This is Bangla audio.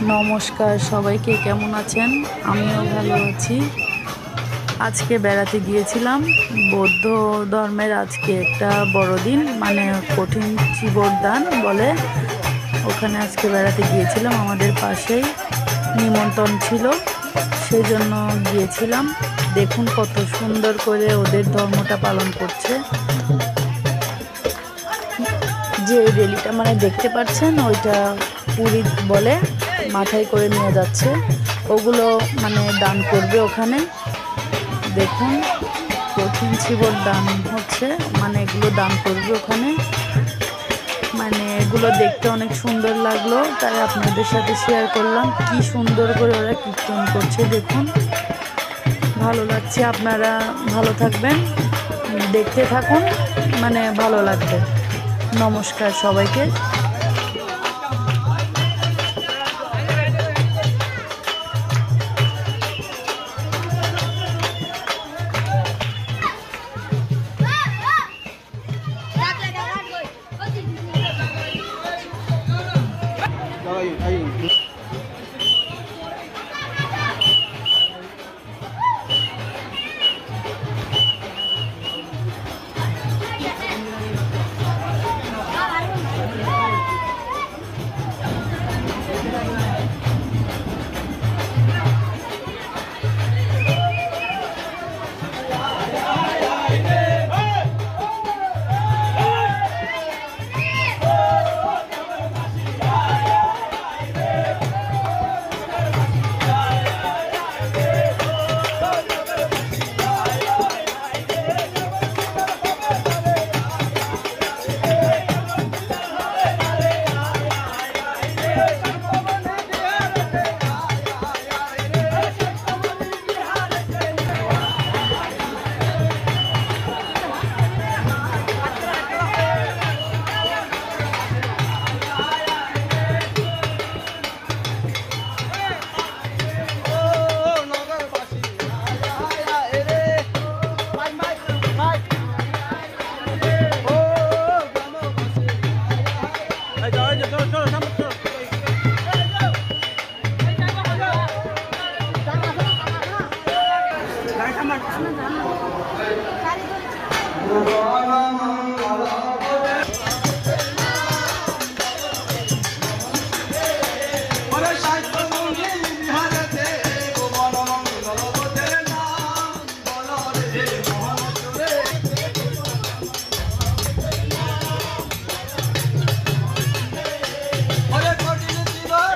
নমস্কার সবাইকে, কেমন আছেন? আমিও ভালো আছি। আজকে বেড়াতে গিয়েছিলাম। বৌদ্ধ ধর্মের আজকে একটা বড়দিন, মানে কঠিন চিবরদান বলে। ওখানে আজকে বেড়াতে গিয়েছিলাম, আমাদের পাশেই নিমন্ত্রণ ছিল, সেই জন্য গিয়েছিলাম। দেখুন কত সুন্দর করে ওদের ধর্মটা পালন করছে। যে রেলিটা মানে দেখতে পাচ্ছেন, ওইটা পুরী বলে, মাথায় করে নিয়ে যাচ্ছে। ওগুলো মানে দান করবে ওখানে। দেখুন কঠিন শিবর দান হচ্ছে, মানে এগুলো দান করবে ওখানে। মানে এগুলো দেখতে অনেক সুন্দর লাগলো, তাই আপনাদের সাথে শেয়ার করলাম। কি সুন্দর করে ওরা কীর্তন করছে দেখুন, ভালো লাগছে। আপনারা ভালো থাকবেন, দেখতে থাকুন, মানে ভালো লাগবে। নমস্কার সবাইকে। Come on.